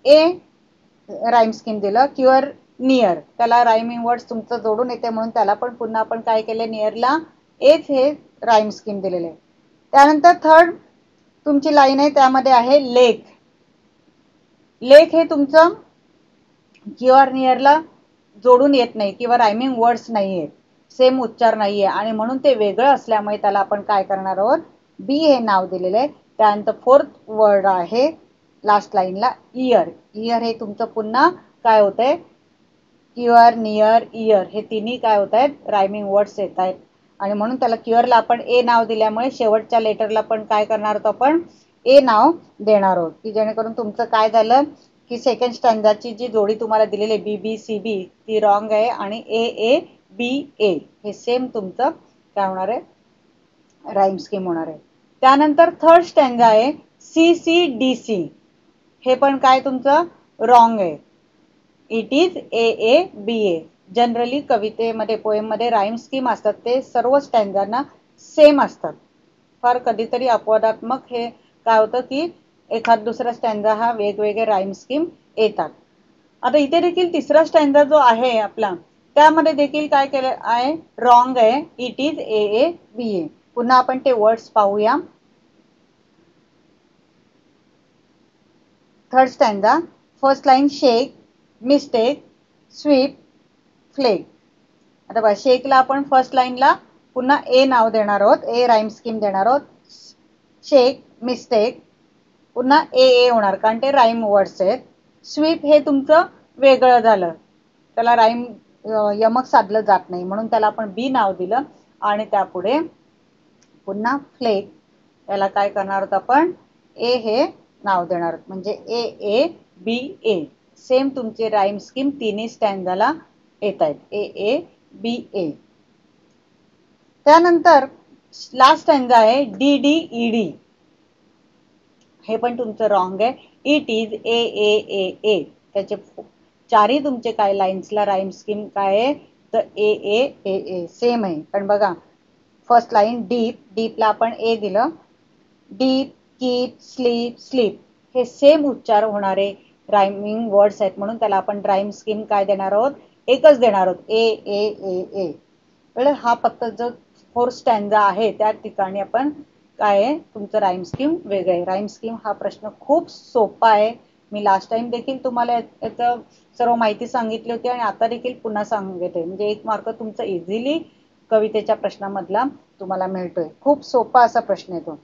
A: ए राईम स्कीम दिलं, क्युअर नियर, त्याला रायमिंग वर्ड्स तुमचं जोडून येते म्हणून त्याला पण पुन्हा आपण काय केलं, नियरला एच हे राईम स्कीम दिलेले. त्यानंतर थर्ड तुमची लाईन आहे, त्यामध्ये आहे लेक. लेक हे तुमचं क्युअर नियरला जोडून येत नाही किंवा रायमिंग वर्ड्स नाही आहेत, सेम उच्चार नाहीये आणि म्हणून ते वेगळं असल्यामुळे त्याला आपण काय करणार आहोत, बी हे नाव दिलेलं आहे. त्यानंतर फोर्थ वर्ड आहे लास्ट लाईनला इयर. इयर हे तुमचं पुन्हा काय होतंय, क्युअर नियर इयर हे तिन्ही काय होत आहेत, रायमिंग वर्ड्स येत आहेत आणि म्हणून त्याला क्युअरला आपण ए नाव दिल्यामुळे शेवटच्या लेटरला पण काय करणार आहोत, आपण ए नाव देणार आहोत, की जेणेकरून तुमचं काय झालं की सेकंड स्टँजाची जी जोडी तुम्हाला दिलेली बी बी सी बी ती रॉंग आहे आणि ए ए बी ए हे सेम तुमचं काय होणार आहे, राईम स्कीम होणार आहे. त्यानंतर थर्ड स्टँजा आहे सी सी डी सी, हे पण काय तुमचं रॉंग आहे. It is A A B a. Generally कवितेमध्ये पोएममध्ये राईम स्कीम असतात ते सर्व स्टँजांना सेम असतात. फार कधीतरी अपवादात्मक हे काय होतं की एखाद दुसरा स्टँजा हा वेगवेगळे राईम स्कीम येतात. आता इथे देखील तिसरा स्टँजा जो आहे आपला त्यामध्ये देखील काय केलं आहे, रॉंग आहे. It is A A B A. पुन्हा आपण ते वर्ड्स पाहूया. Third stanza, first line shake, mistake, sweep, flake. आता बघा शेकला आपण फर्स्ट लाईनला पुन्हा ए नाव देणार आहोत, ए राईम स्कीम देणार आहोत. शेक, मिस्टेक, पुन्हा ए ए होणार कारण ते राईम वर्ड्स आहेत. स्वीप हे तुमचं वेगळं झालं, त्याला राईम यमक साधलं जात नाही म्हणून त्याला आपण बी नाव दिलं आणि त्यापुढे पुन्हा फ्लेक याला काय करणार आहोत, आपण ए हे नाव देणार आहोत. म्हणजे ए ए बी ए सेम तुमचे राईम स्कीम तिन्ही स्टँजाला येत आहेत, ए ए बी ए. त्यानंतर लास्ट स्टँजा आहे डी डी ई डी, हे पण तुमचं रॉंग आहे. It is A A A ए. त्याचे चारही तुमचे काय लाईन्सला राईम स्कीम काय आहे, तर ए ए ए ए सेम आहे. पण बघा फर्स्ट लाईन डीप, डीपला आपण ए दिलं. डीप, कीप, स्लीप, स्लीप हे सेम उच्चार होणारे रायमिंग वर्ड्स आहेत म्हणून त्याला आपण राईम स्कीम काय देणार आहोत, एकच देणार आहोत, ए ए ए ए. कळलं, हा फक्त जो फोर्थ स्टँजा आहे त्या ठिकाणी आपण काय आहे तुमचं राईम स्कीम वेगळं आहे. राईम स्कीम हा प्रश्न खूप सोपा आहे. मी लास्ट टाइम देखील तुम्हाला याचं सर्व माहिती सांगितली होती आणि आता देखील पुन्हा सांगते. म्हणजे 1 मार्क तुमचा इझिली कवितेच्या प्रश्नामधला तुम्हाला मिळतोय. खूप सोपा असा प्रश्न येतो.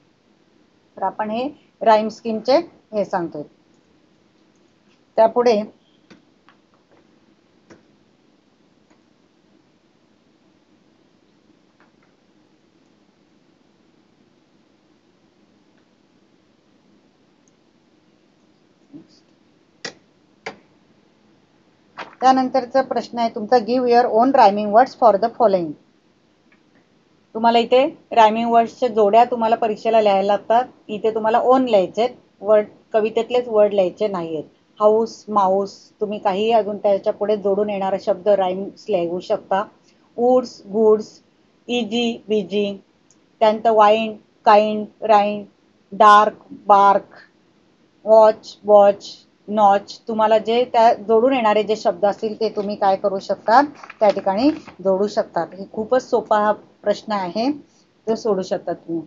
A: तर आपण हे राईम स्कीमचे हे सांगतोय. त्यापुढे त्यानंतरचा प्रश्न आहे तुमचा give your on rhyming words for the following. तुम्हाला इथे रायमिंग वर्ड्सच्या जोड्या तुम्हाला परीक्षेला लिहायला लागतात. इथे तुम्हाला ओन लिहायचे वर्ड, कवितेतलेच वर्ड लिहायचे नाहीयेत. हाऊस, माऊस, तुम्ही काही अजून त्याच्या पुढे जोडून येणारा शब्द राईम्स लिहू शकता. वुड्स, गुड्स, इजी, बिजी, त्यानंतर wind, kind, rind, dark, bark, watch, watch, notch, तुम्हाला जे त्या जोडून येणारे जे शब्द असतील ते तुम्ही काय करू शकता, त्या ठिकाणी जोडू शकतात. हे खूपच सोपा हा प्रश्न आहे, तो सोडू शकता तुम्ही.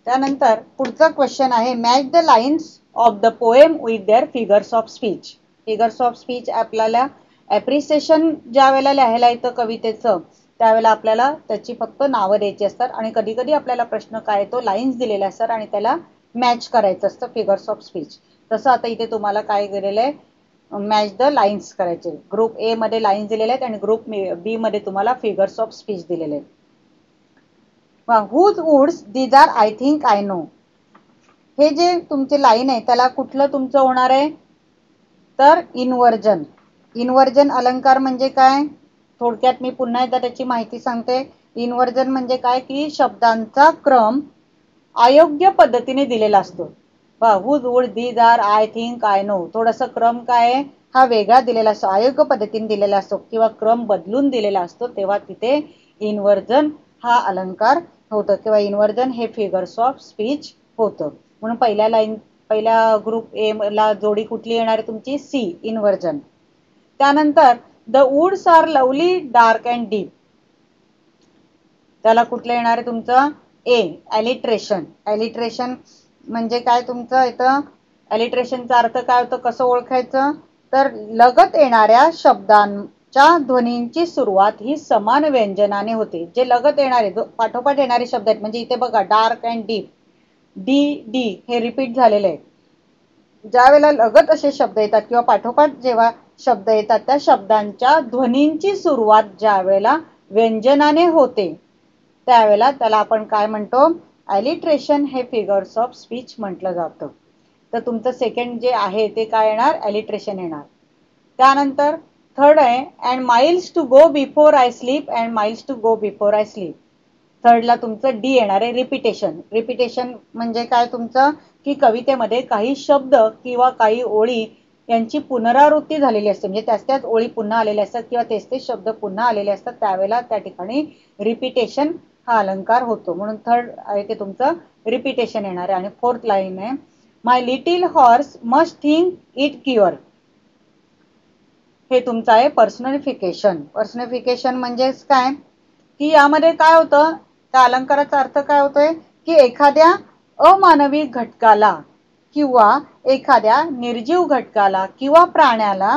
A: त्यानंतर पुढचा क्वेश्चन आहे match the lines of the poem with their figures of speech. Figures of speech आपल्याला ॲप्रिसिएशन ज्या वेळेला लिहायला येतं कवितेचं त्यावेळेला आपल्याला त्याची फक्त नावं द्यायची असतात आणि कधी कधी आपल्याला प्रश्न काय येतो, लाईन्स दिलेले असतात आणि त्याला मॅच करायचं असतं फिगर्स ऑफ स्पीच. तसं आता इथे तुम्हाला काय दिलेलं आहे, मॅच द लाईन्स करायचे. ग्रुप ए मध्ये लाईन्स दिलेले आहेत आणि ग्रुप बी मध्ये तुम्हाला फिगर्स ऑफ स्पीच दिलेले आहेत. Whose woods these are I think I know, हे जे तुमचे लाईन आहे त्याला कुठलं तुमचं होणार आहे, तर इन्व्हर्जन. इन्व्हर्जन अलंकार म्हणजे काय, थोडक्यात मी पुन्हा एकदा त्याची माहिती सांगते. इन्व्हर्जन म्हणजे काय की शब्दांचा क्रम अयोग्य पद्धतीने दिलेला असतो. Whose wood these are I think I know, थोडंसं क्रम काय आहे हा वेगळा दिलेला असतो, अयोग्य पद्धतीने दिलेला असतो किंवा क्रम बदलून दिलेला असतो, तेव्हा तिथे इन्व्हर्जन हा अलंकार होतं किंवा इन्व्हर्जन हे फिगर्स ऑफ स्पीच होतं. म्हणून पहिल्या ग्रुप ए ला जोडी कुठली येणार आहे तुमची? C, inversion. त्यानंतर the woods are lovely dark and deep, त्याला कुठलं येणार आहे तुमचं? ए, ॲलिट्रेशन. ॲलिट्रेशन म्हणजे काय तुमचं? इथं ॲलिट्रेशनचा अर्थ काय होतं, कसं ओळखायचं? तर लगत येणाऱ्या शब्दांच्या ध्वनींची सुरुवात ही समान व्यंजनाने होते. जे लगत येणारे पाठोपाठ येणारे शब्द आहेत, म्हणजे इथे बघा dark and deep, D D हे रिपीट झालेले आहे. ज्या वेळेला लगत असे शब्द येतात किंवा पाठोपाठ जेव्हा शब्द येतात, त्या शब्दांच्या ध्वनींची सुरुवात ज्या वेळेला व्यंजनाने होते, त्यावेळेला त्याला आपण काय म्हणतो? ॲलिट्रेशन हे फिगर्स ऑफ स्पीच म्हटलं जातं. तर तुमचं सेकंड जे आहे ते काय येणार? ॲलिट्रेशन येणार. त्यानंतर थर्ड आहे and miles to go before I sleep, and miles to go before I sleep. थर्डला तुमचं डी येणार आहे, रिपिटेशन. रिपिटेशन म्हणजे काय तुमचं? की कवितेमध्ये काही शब्द किंवा काही ओळी यांची पुनरावृत्ती झालेली असते, म्हणजे त्याच ओळी पुन्हा आलेल्या असतात किंवा तेच शब्द पुन्हा आलेले असतात, त्यावेळेला त्या ठिकाणी रिपिटेशन हा अलंकार होतो. म्हणून थर्ड आहे ते तुमचं रिपिटेशन येणार आहे. आणि फोर्थ लाईन आहे my little horse must think it queer, हे तुमचं आहे पर्सनिफिकेशन. पर्सनिफिकेशन म्हणजे काय? की यामध्ये काय होतं? त्या अलंकाराचा अर्थ काय होतोय? की एखाद्या अमानवी घटकाला किंवा एखाद्या निर्जीव घटकाला किंवा प्राण्याला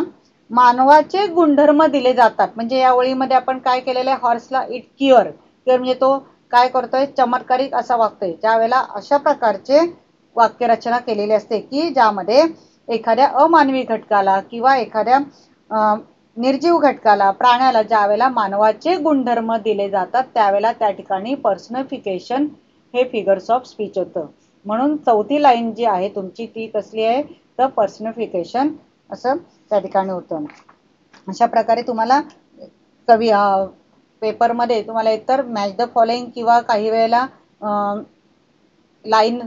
A: मानवाचे गुणधर्म दिले जातात. म्हणजे या ओळीमध्ये आपण काय केलेलं आहे? हॉर्सला इट क्युअर. क्युअर म्हणजे तो काय करतोय? चमत्कारिक असा वागतोय. ज्यावेळेला अशा प्रकारचे वाक्यरचना केलेली असते की ज्यामध्ये एखाद्या अमानवी घटकाला किंवा एखाद्या निर्जीव घटकाला, प्राण्याला ज्यावेळेला मानवाचे गुणधर्म दिले जातात, त्यावेळेला त्या ठिकाणी पर्सनिफिकेशन हे फिगर्स ऑफ स्पीच होतं. म्हणून चौथी लाईन जी आहे तुमची ती कसली आहे? तर पर्सनिफिकेशन असं त्या ठिकाणी होतं. अशा प्रकारे तुम्हाला पेपरमध्ये तुम्हाला एकतर मॅच द फॉलोइंग किंवा काही वेळेला लाईन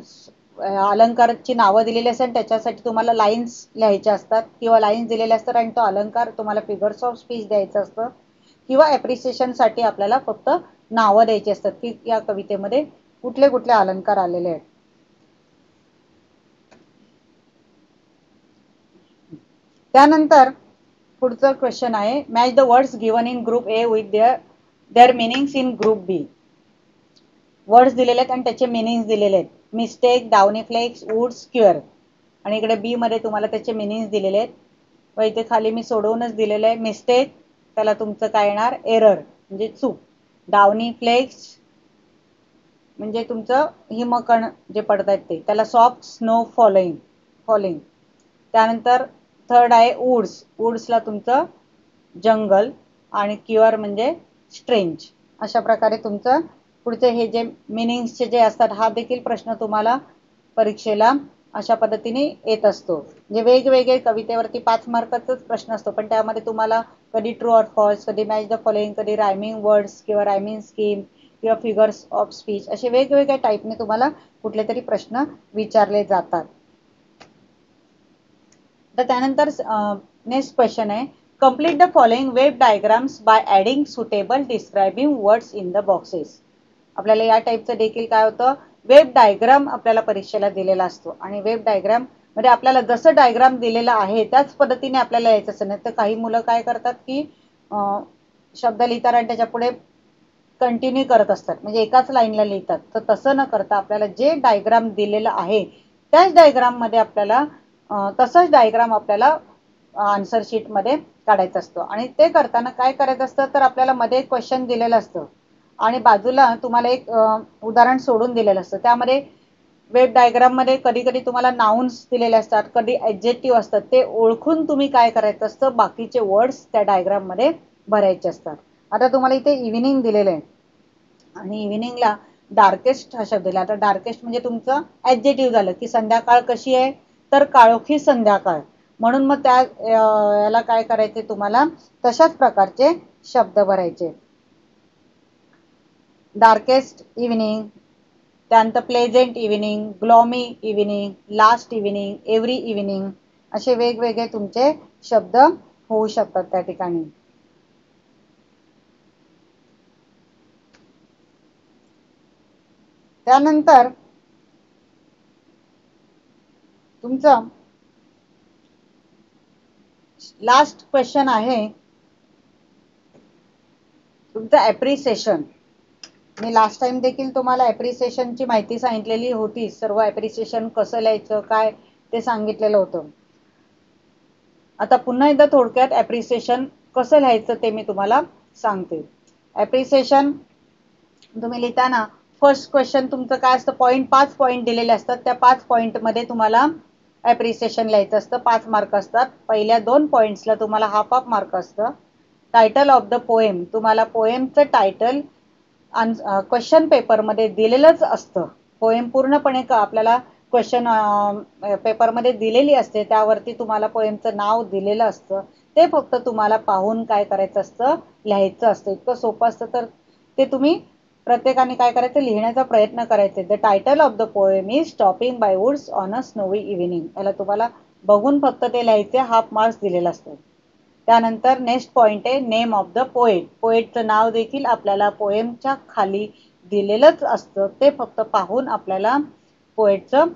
A: अलंकाराची नावं दिलेली असतात, त्याच्यासाठी तुम्हाला लाईन्स लिहायच्या असतात किंवा लाईन्स दिलेले असतात आणि तो अलंकार तुम्हाला फिगर्स ऑफ स्पीच द्यायचं असतं किंवा ॲप्रिसिएशनसाठी आपल्याला फक्त नावं द्यायची असतात की या कवितेमध्ये कुठले कुठले अलंकार आलेले आहेत. त्यानंतर पुढचं क्वेश्चन आहे match the words given in group A with their meanings in group B. Words दिलेले आहेत आणि त्याचे मिनिंग्स दिलेले आहेत. Mistake, downy flakes, woods, queer. आणि इकडे बी मध्ये तुम्हाला त्याचे मिनिंग्स दिलेले आहेत. व इथे खाली मी सोडवूनच दिलेलं आहे. मिस्टेक त्याला तुमचं काय येणार? एरर म्हणजे चूक. डाउनी फ्लेक्स म्हणजे तुमचं हिमकण जे पडतात ते, त्याला सॉफ्ट स्नो फॉलिंग. त्यानंतर थर्ड आहे वुड्स. वुड्सला तुमचं जंगल आणि क्युअर म्हणजे स्ट्रेंज. अशा प्रकारे तुमचं पुढचे हे जे मिनिंग्सचे जे असतात, हा देखील प्रश्न तुम्हाला परीक्षेला अशा पद्धतीने येत असतो. म्हणजे वेगवेगळे कवितेवरती 5 मार्काचाच प्रश्न असतो, पण त्यामध्ये तुम्हाला कधी ट्रू ऑर फॉल्स, कधी मॅच द फॉलोइंग, कधी रायमिंग वर्ड्स किंवा रायमिंग स्कीम किंवा फिगर्स ऑफ स्पीच असे वेगवेगळ्या टाईपने तुम्हाला कुठले तरी प्रश्न विचारले जातात. तर त्यानंतर नेक्स्ट क्वेश्चन आहे complete the following web diagrams bye adding suitable describing words in the boxes. आपल्याला या टाईपचं देखील काय होतं? वेब डायग्राम आपल्याला परीक्षेला दिलेला असतो आणि वेब डायग्राम मध्ये आपल्याला जसं डायग्राम दिलेलं आहे त्याच पद्धतीने आपल्याला यायचं असं नाही. तर काही मुलं काय करतात की शब्द लिहितात आणि त्याच्या पुढे कंटिन्यू करत असतात, म्हणजे एकाच लाईनला लिहितात. तर तसं न करता आपल्याला जे डायग्राम दिलेलं आहे त्याच डायग्राम मध्ये आपल्याला तसंच डायग्राम आपल्याला आन्सर शीट मध्ये काढायचं असतं. आणि ते करताना काय करायचं असतं? तर आपल्याला मध्ये एक क्वेश्चन दिलेलं असतं आणि बाजूला तुम्हाला एक उदाहरण सोडून दिलेलं असतं. त्यामध्ये वेब डायग्राम मध्ये कधी कधी तुम्हाला नाउन्स दिलेले असतात, कधी ॲडजेक्टिव्ह असतात. ते ओळखून तुम्ही काय करायचं असतं? बाकीचे वर्ड्स त्या डायग्राम मध्ये भरायचे असतात. आता तुम्हाला इथे इव्हिनिंग दिलेलं आहे आणि इव्हिनिंगला डार्केस्ट हा शब्द दिला. आता डार्केस्ट म्हणजे तुमचं ॲडजेक्टिव्ह झालं की संध्याकाळ कशी आहे? तर काळोखी संध्याकाळ. म्हणून मग त्या याला काय करायचे? तुम्हाला तशाच प्रकारचे शब्द भरायचे. डार्केस्ट इव्हिनिंग, त्यानंतर pleasant evening, gloomy evening, last evening, every evening, असे वेगवेगळे तुमचे शब्द होऊ शकतात त्या ठिकाणी. त्यानंतर तुमचं लास्ट क्वेश्चन आहे तुमचं ॲप्रिसिएशन. मी लास्ट टाइम देखील तुम्हाला ॲप्रिसिएशनची माहिती सांगितलेली होती. सर्व ॲप्रिसिएशन कसं लिहायचं काय ते सांगितलेलं होतं. आता पुन्हा एकदा थोडक्यात ॲप्रिसिएशन कसं लिहायचं ते मी तुम्हाला सांगते. ॲप्रिसिएशन तुम्ही लिहिताना फर्स्ट क्वेश्चन तुमचं काय असतं, 5 पॉईंट दिलेले असतात. त्या 5 पॉईंटमध्ये तुम्हाला ॲप्रिसिएशन लिहायचं असतं. 5 मार्क असतात. पहिल्या 2 पॉईंट्सला तुम्हाला हाफ मार्क असतं. टायटल ऑफ द पोएम, तुम्हाला पोएमचं टायटल क्वेश्चन पेपरमध्ये दिलेलंच असतं. पोएम पूर्णपणे आपल्याला क्वेश्चन पेपरमध्ये दिलेली असते, त्यावरती तुम्हाला पोएमचं नाव दिलेलं असतं. ते फक्त तुम्हाला पाहून काय करायचं असतं, लिहायचं असतं. इतकं सोपं असतं. तर ते तुम्ही प्रत्येकाने काय करायचं, लिहिण्याचा प्रयत्न करायचे. The title of the poem is stopping by woods on a snowy evening. याला तुम्हाला बघून फक्त ते लिहायचे, हाफ मार्क्स दिलेला असतो. त्यानंतर नेक्स्ट पॉइंट आहे नेम ऑफ द पोएट. पोएटचं नाव देखील आपल्याला पोएमच्या खाली दिलेलंच असतं. ते फक्त पाहून आपल्याला पोएटचं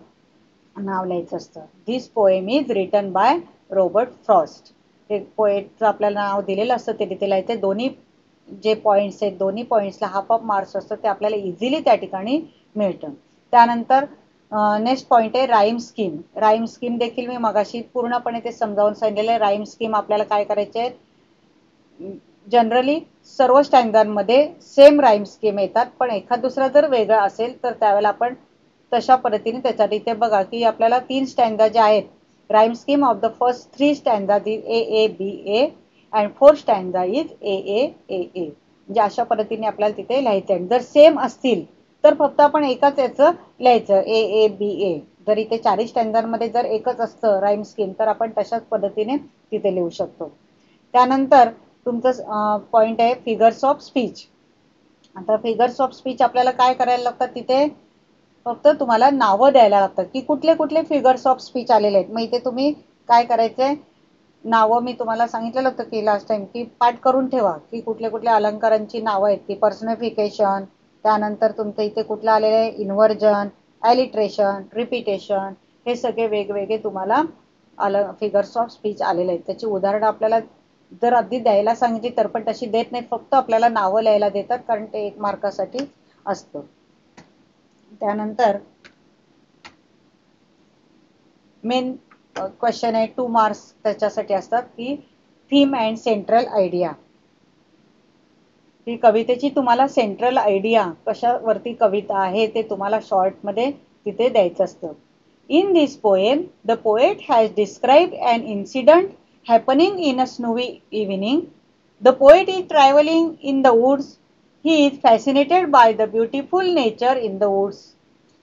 A: नाव लिहायचं असतं. This poem is written by Robert Frost. हे पोएटचं आपल्याला नाव दिलेलं असतं, ते तिथे लिहायचं. दोन्ही जे पॉईंट्स आहेत, दोन्ही पॉईंट्सला हाफ मार्क्स असतं, ते आपल्याला इझिली त्या ठिकाणी मिळतं. त्यानंतर नेक्स्ट पॉइंट आहे राईम स्कीम. राईम स्कीम देखील मी मगाशी पूर्णपणे ते समजावून सांगितलेलं आहे. राईम स्कीम आपल्याला काय करायचे आहे, जनरली सर्व स्टँडर्डमध्ये सेम राईम स्कीम येतात, पण एखाद दुसरा जर वेगळा असेल तर त्यावेळेला आपण तशा पद्धतीने त्याच्यात इथे बघा की आपल्याला 3 स्टँडा जे आहेत, rhyme scheme of the first 3 stanzas is A A B A and 4 stanza is A A A A. म्हणजे अशा पद्धतीने आपल्याला तिथे लिहायचं आहे. जर सेम असतील तर फक्त आपण एकाच याचं लिहायचं ए ए बी ए. जर इथे 4 स्टँडर्डमध्ये जर एकच असतं राईम स्कीम तर आपण तशाच पद्धतीने तिथे लिहू शकतो. त्यानंतर तुमचं पॉइंट आहे फिगर्स ऑफ स्पीच. आता फिगर्स ऑफ स्पीच आपल्याला काय करायला लागतात, तिथे फक्त तुम्हाला नावं द्यायला लागतात की कुठले कुठले फिगर्स ऑफ स्पीच आलेले आहेत. मग इथे तुम्ही काय करायचंय, नावं मी तुम्हाला सांगितलेलं होतं की लास्ट टाइम की पाठ करून ठेवा की कुठले कुठल्या अलंकारांची नावं आहेत, की पर्सनिफिकेशन, त्यानंतर तुमचं इथे कुठलं आलेलं आहे इन्व्हर्जन, ॲलिट्रेशन, रिपिटेशन, हे सगळे वेगवेगळे तुम्हाला फिगर्स ऑफ स्पीच आलेले आहेत. त्याची उदाहरणं आपल्याला जर अगदी द्यायला सांगितली तर पण तशी देत नाही, फक्त आपल्याला नावं लिहायला देतात, कारण ते 1 मार्कासाठी असतं. त्यानंतर मेन क्वेश्चन आहे 2 मार्क्स त्याच्यासाठी असतात की थीम अँड सेंट्रल आयडिया. ही कवितेची तुम्हाला सेंट्रल आयडिया, कशावरती कविता आहे ते तुम्हाला शॉर्टमध्ये तिथे द्यायचं असतं. In this poem the poet has described an incident happening in a snowy evening. The poet is travelling in the woods. He is fascinated by the beautiful nature in the woods.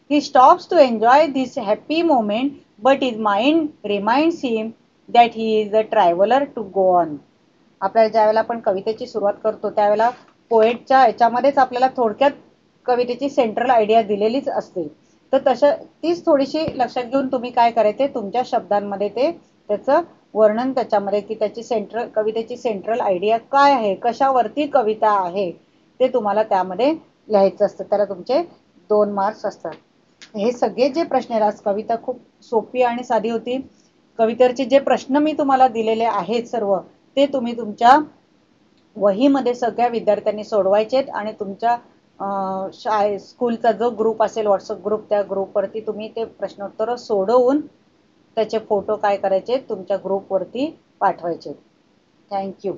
A: He stops to enjoy this happy moment, but his mind reminds him that he is a traveler to go on. आपल्याला ज्यावेळेला आपण कवितेची सुरुवात करतो त्यावेळेला पोएटच्या याच्यामध्येच आपल्याला थोडक्यात कवितेची सेंट्रल आयडिया दिलेलीच असते. तर तशा तीच थोडीशी लक्षात घेऊन तुम्ही काय करायचे, तुमच्या शब्दांमध्ये ते त्याचं वर्णन त्याच्यामध्ये की त्याची कवितेची सेंट्रल आयडिया काय आहे, कशावरती कविता आहे ते तुम्हाला त्यामध्ये लिहायचं असतं. त्याला तुमचे 2 मार्क्स असतात. हे सगळे जे प्रश्न आहेत, आज कविता खूप सोपी आणि साधी होती. कवितेचे जे प्रश्न मी तुम्हाला दिलेले आहेत सर्व, ते तुम्ही तुमच्या वहीमध्ये सगळ्या विद्यार्थ्यांनी सोडवायचे आणि तुमच्या स्कूलचा जो ग्रुप असेल, व्हॉट्सअप ग्रुप, त्या ग्रुपवरती तुम्ही ते प्रश्नोत्तर सोडवून त्याचे फोटो काय करायचे तुमच्या ग्रुपवरती पाठवायचे. थँक्यू.